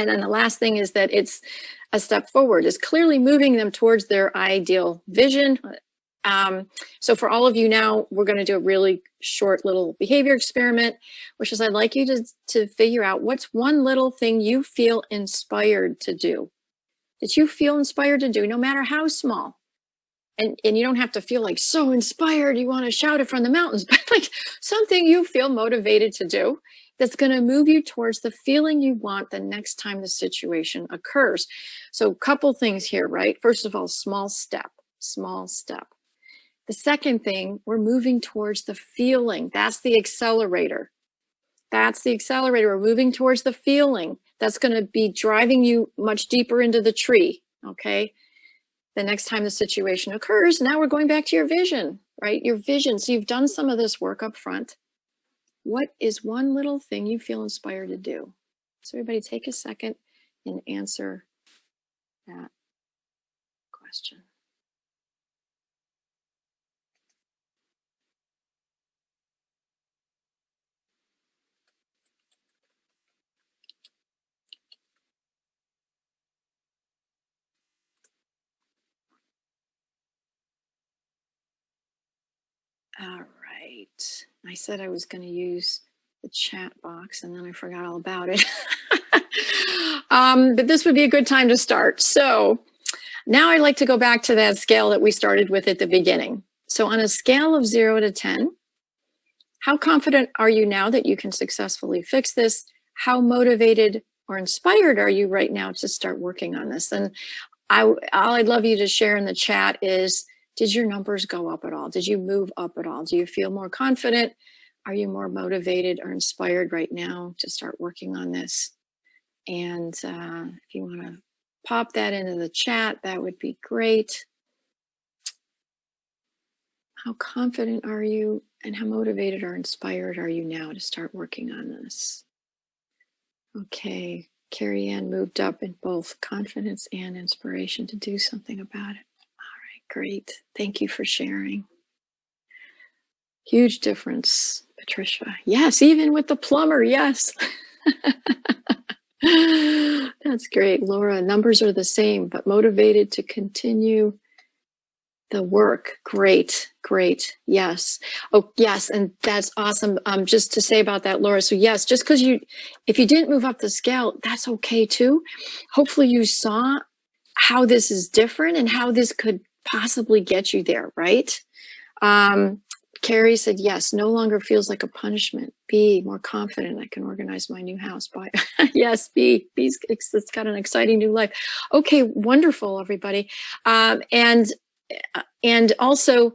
And then the last thing is that it's a step forward, is clearly moving them towards their ideal vision. So for all of you now, we're going to do a really short little behavior experiment, which is I'd like you to figure out what's one little thing you feel inspired to do, that you feel inspired to do, no matter how small. And you don't have to feel like so inspired you want to shout it from the mountains, but like something you feel motivated to do that's going to move you towards the feeling you want the next time the situation occurs. So a couple things here, right? First of all, small step. The second thing, we're moving towards the feeling. That's the accelerator. We're moving towards the feeling. That's going to be driving you much deeper into the tree, okay? The next time the situation occurs, now we're going back to your vision, right? Your vision. So you've done some of this work up front. What is one little thing you feel inspired to do? So everybody take a second and answer that question. All right. I said I was going to use the chat box and then I forgot all about it. But this would be a good time to start. So now I'd like to go back to that scale that we started with at the beginning. So on a scale of 0 to 10, how confident are you now that you can successfully fix this? How motivated or inspired are you right now to start working on this? And all I'd love you to share in the chat is, did your numbers go up at all? Did you move up at all? Do you feel more confident? Are you more motivated or inspired right now to start working on this? And if you want to pop that into the chat, that would be great. How confident are you and how motivated or inspired are you now to start working on this? Okay, Carrie Ann moved up in both confidence and inspiration to do something about it. Great. Thank you for sharing. Huge difference, Patricia. Yes, even with the plumber. Yes. That's great. Laura, numbers are the same, but motivated to continue the work. Great. Yes. Oh, yes. And that's awesome. Just to say about that, Laura. So yes, just because if you didn't move up the scale, that's okay too. Hopefully you saw how this is different and how this could possibly get you there, right? Carrie said, yes, no longer feels like a punishment. B, more confident. I can organize my new house by, yes, B's it's got an exciting new life. Okay, wonderful, everybody. And also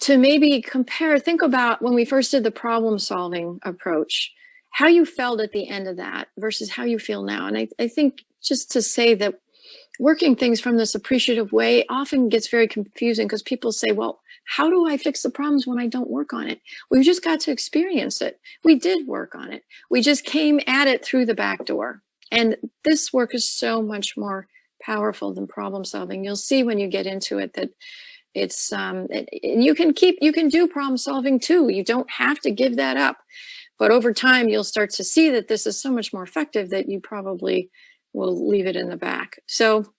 to maybe compare, think about when we first did the problem solving approach, how you felt at the end of that versus how you feel now. And I think just to say that working things from this appreciative way often gets very confusing because people say, well, how do I fix the problems when I don't work on it? We've just got to experience it. We did work on it. We just came at it through the back door. And this work is so much more powerful than problem solving. You'll see when you get into it that it's, you can do problem solving too. You don't have to give that up. But over time, you'll start to see that this is so much more effective that you probably will leave it in the back. So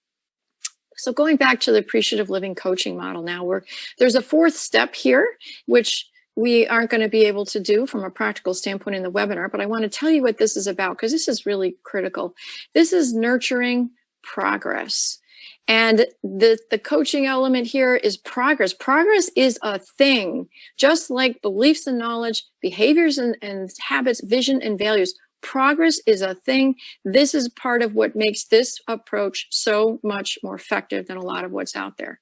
going back to the appreciative living coaching model now, there's a fourth step here, which we aren't going to be able to do from a practical standpoint in the webinar, but I want to tell you what this is about because this is really critical. This is nurturing progress. And the coaching element here is progress. Progress is a thing, just like beliefs and knowledge, behaviors and habits, vision and values. Progress is a thing. This is part of what makes this approach so much more effective than a lot of what's out there.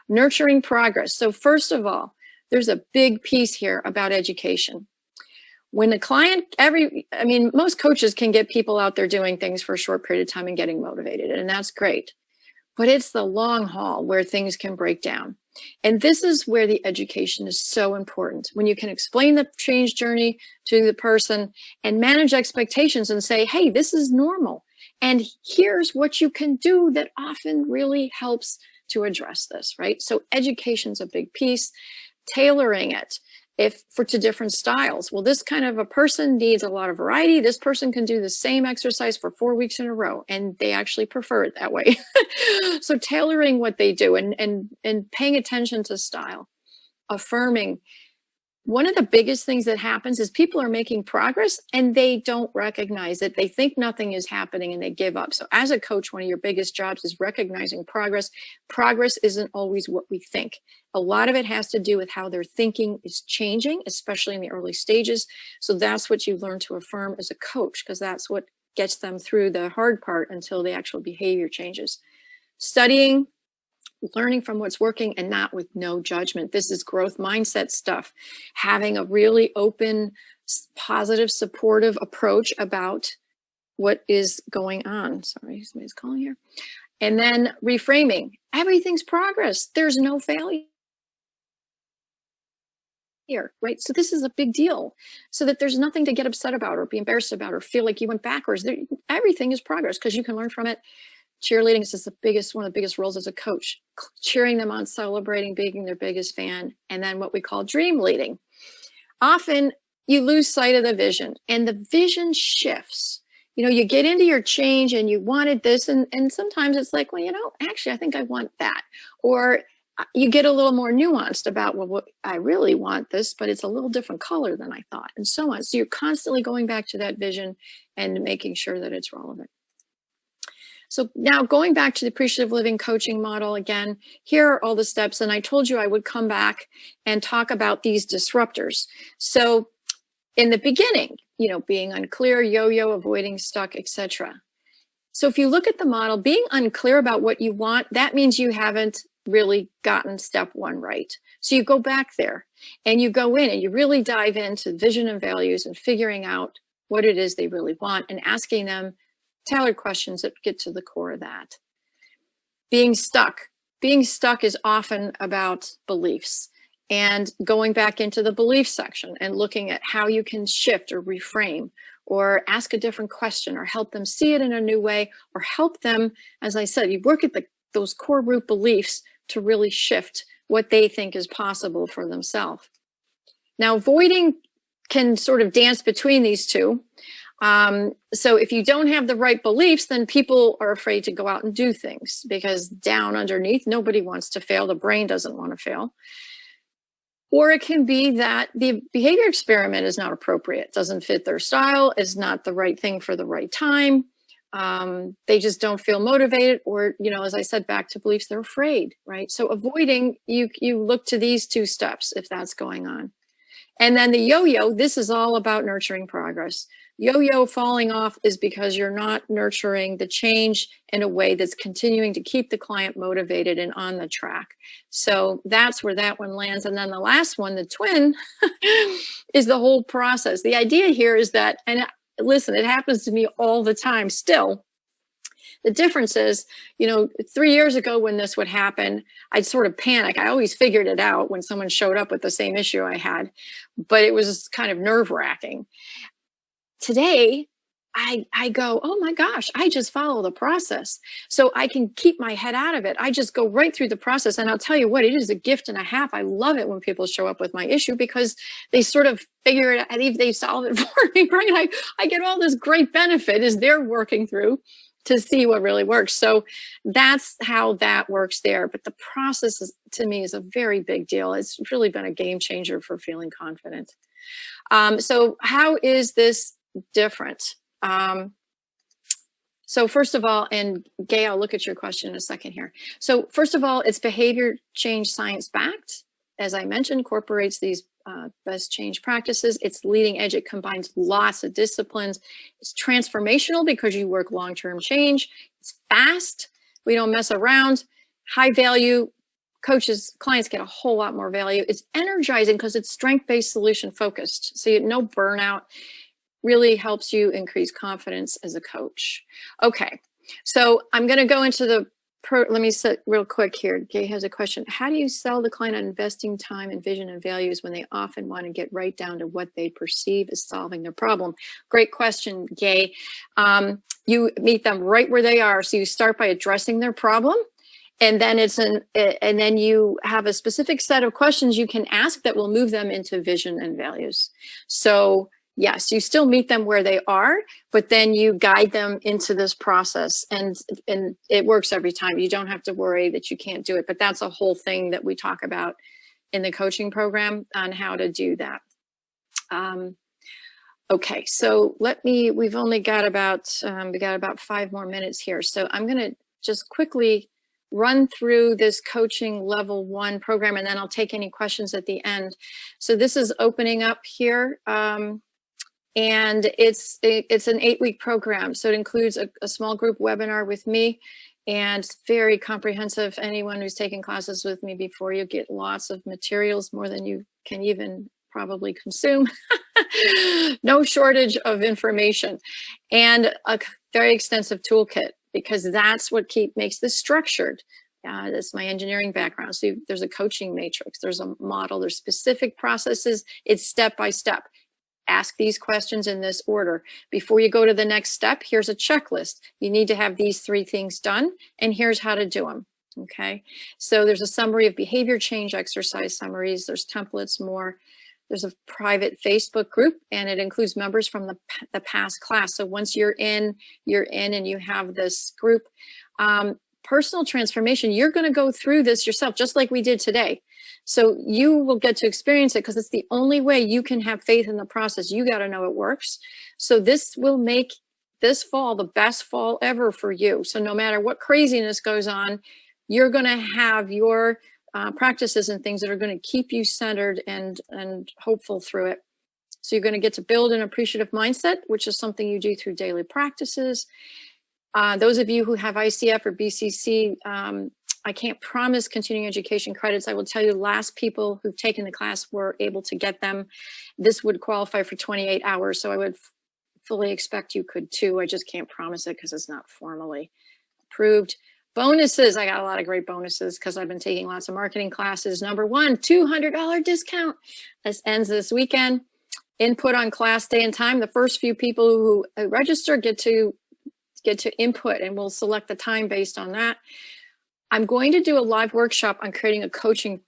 Nurturing progress. So first of all, there's a big piece here about education. When the client, most coaches can get people out there doing things for a short period of time and getting motivated, and that's great. But it's the long haul where things can break down. And this is where the education is so important. When you can explain the change journey to the person and manage expectations and say, hey, this is normal. And here's what you can do that often really helps to address this, right? So education's a big piece, tailoring it. to different styles. Well, this kind of a person needs a lot of variety. This person can do the same exercise for 4 weeks in a row, and they actually prefer it that way. So tailoring what they do and paying attention to style, affirming. One of the biggest things that happens is people are making progress and they don't recognize it. They think nothing is happening and they give up. So as a coach, one of your biggest jobs is recognizing progress. Progress isn't always what we think. A lot of it has to do with how their thinking is changing, especially in the early stages. So that's what you learn to affirm as a coach, because that's what gets them through the hard part until the actual behavior changes. Studying, learning from what's working, and not with no judgment. This is growth mindset stuff. Having a really open, positive, supportive approach about what is going on. Sorry, somebody's calling here. And then reframing. Everything's progress. There's no failure here, right? So this is a big deal, so that there's nothing to get upset about or be embarrassed about or feel like you went backwards. Everything is progress because you can learn from it. Cheerleading is one of the biggest roles as a coach, cheering them on, celebrating, being their biggest fan. And then what we call dream leading. Often you lose sight of the vision, and the vision shifts. You know, you get into your change and you wanted this, and sometimes it's like, well, actually, I think I want that. Or you get a little more nuanced about, well, what I really want this, but it's a little different color than I thought, and so on. So you're constantly going back to that vision and making sure that it's relevant. So now going back to the appreciative living coaching model again, here are all the steps. And I told you I would come back and talk about these disruptors. So in the beginning, being unclear, yo-yo, avoiding, stuck, etc. So if you look at the model, being unclear about what you want, that means you haven't really gotten step 1 right. So you go back there and you go in and you really dive into vision and values and figuring out what it is they really want and asking them tailored questions that get to the core of that. Being stuck is often about beliefs, and going back into the belief section and looking at how you can shift or reframe or ask a different question or help them see it in a new way, or help them, as I said, you work at those core root beliefs to really shift what they think is possible for themselves. Now, avoiding can sort of dance between these two. So if you don't have the right beliefs, then people are afraid to go out and do things, because down underneath, nobody wants to fail. The brain doesn't want to fail. Or it can be that the behavior experiment is not appropriate, doesn't fit their style, is not the right thing for the right time. They just don't feel motivated, or, as I said, back to beliefs, they're afraid, right? So avoiding, you look to these 2 steps if that's going on. And then the yo-yo, this is all about nurturing progress. Yo-yo falling off is because you're not nurturing the change in a way that's continuing to keep the client motivated and on the track. So that's where that one lands. And then the last one, the twin, is the whole process. The idea here is that, and listen, it happens to me all the time still. The difference is, 3 years ago when this would happen, I'd sort of panic. I always figured it out when someone showed up with the same issue I had, but it was kind of nerve-wracking. Today, I go, oh my gosh, I just follow the process. So I can keep my head out of it. I just go right through the process. And I'll tell you what, it is a gift and a half. I love it when people show up with my issue, because they sort of figure it out, they solve it for me, right? I get all this great benefit as they're working through to see what really works. So that's how that works there. But the process to me is a very big deal. It's really been a game changer for feeling confident. So how is this different? So first of all, and Gay, I'll look at your question in a second here. So first of all, it's behavior change science backed. As I mentioned, incorporates these best change practices. It's leading edge. It combines lots of disciplines. It's transformational because you work long-term change. It's fast. We don't mess around. High value. Coaches, clients get a whole lot more value. It's energizing because it's strength-based, solution focused. So no burnout. Really helps you increase confidence as a coach. Okay, so I'm going to go into let me set real quick here. Gay has a question. How do you sell the client on investing time and vision and values when they often want to get right down to what they perceive as solving their problem? Great question, Gay. You meet them right where they are. So you start by addressing their problem. And then and then you have a specific set of questions you can ask that will move them into vision and values. So yes, you still meet them where they are, but then you guide them into this process, and it works every time. You don't have to worry that you can't do it, but that's a whole thing that we talk about in the coaching program on how to do that. Okay, so we've only got about, we got about 5 more minutes here. So I'm going to just quickly run through this coaching level 1 program, and then I'll take any questions at the end. So this is opening up here, and it's an 8-week program. So it includes a small group webinar with me, and very comprehensive. Anyone who's taken classes with me before, you get lots of materials, more than you can even probably consume. No shortage of information, and a very extensive toolkit, because that's what makes this structured. That's my engineering background. So there's a coaching matrix, there's a model, there's specific processes. It's step by step. Ask these questions in this order. Before you go to the next step, here's a checklist. You need to have these 3 things done, and here's how to do them. Okay, so there's a summary of behavior change exercise summaries. There's templates, more. There's a private Facebook group, and it includes members from the past class. So once you're in, and you have this group. Personal transformation, you're going to go through this yourself, just like we did today. So you will get to experience it, because it's the only way you can have faith in the process. You got to know it works. So this will make this fall the best fall ever for you. So no matter what craziness goes on, you're going to have your practices and things that are going to keep you centered and hopeful through it. So you're going to get to build an appreciative mindset, which is something you do through daily practices. Those of you who have ICF or BCC, I can't promise continuing education credits. I will tell you, last people who've taken the class were able to get them. This would qualify for 28 hours, so I would fully expect you could too. I just can't promise it because it's not formally approved. Bonuses, I got a lot of great bonuses because I've been taking lots of marketing classes. Number 1, $200 discount. This ends this weekend. Input on class day and time. The first few people who register get to input, and we'll select the time based on that. I'm going to do a live workshop on creating a coaching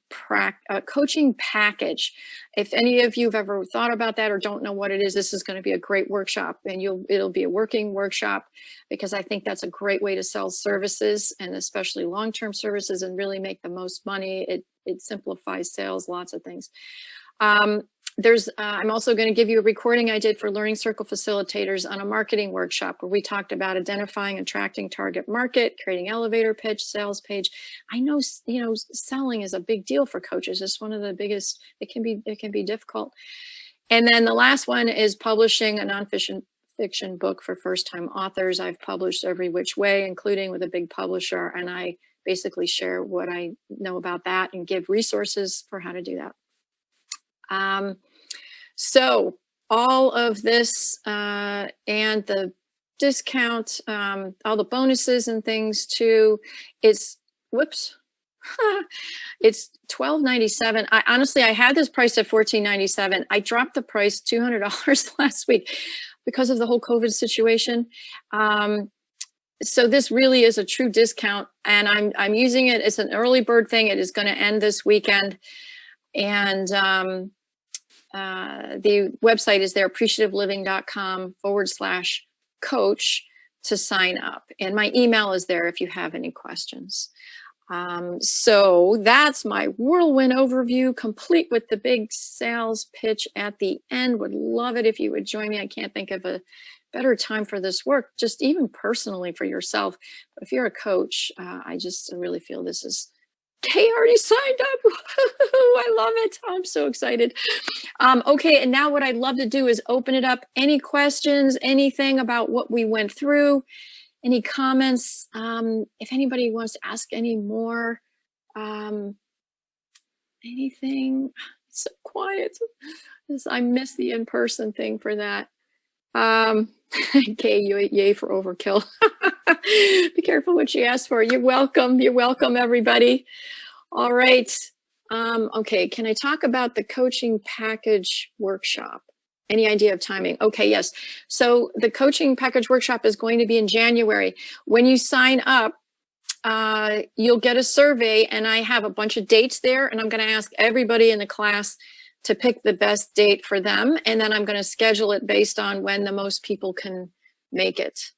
package. If any of you have ever thought about that or don't know what it is, this is going to be a great workshop, and it'll be a working workshop, because I think that's a great way to sell services, and especially long-term services, and really make the most money. It simplifies sales, lots of things. I'm also going to give you a recording I did for Learning Circle facilitators on a marketing workshop, where we talked about identifying, attracting target market, creating elevator pitch, sales page. I know, selling is a big deal for coaches. It's one of the biggest. It can be difficult. And then the last one is publishing a nonfiction book for first-time authors. I've published every which way, including with a big publisher, and I basically share what I know about that and give resources for how to do that. So all of this, and the discount, all the bonuses and things too, it's $12.97. Honestly, I had this priced at $14.97. I dropped the price $200 last week because of the whole COVID situation. So this really is a true discount, and I'm using it. It's an early bird thing. It is going to end this weekend. And the website is there, appreciativeliving.com/coach, to sign up. And my email is there if you have any questions. So that's my whirlwind overview, complete with the big sales pitch at the end. Would love it if you would join me. I can't think of a better time for this work, just even personally for yourself. But if you're a coach, I just really feel this is, Kay already signed up. I love it. I'm so excited. Okay, and now what I'd love to do is open it up. Any questions, anything about what we went through, any comments? If anybody wants to ask any more, anything. It's so quiet. I miss the in-person thing for that. Okay, yay for overkill. Be careful what you ask for. You're welcome. You're welcome, everybody. All right. Okay, can I talk about the coaching package workshop? Any idea of timing? Okay, yes. So the coaching package workshop is going to be in January. When you sign up, you'll get a survey, and I have a bunch of dates there, and I'm going to ask everybody in the class to pick the best date for them, and then I'm going to schedule it based on when the most people can make it.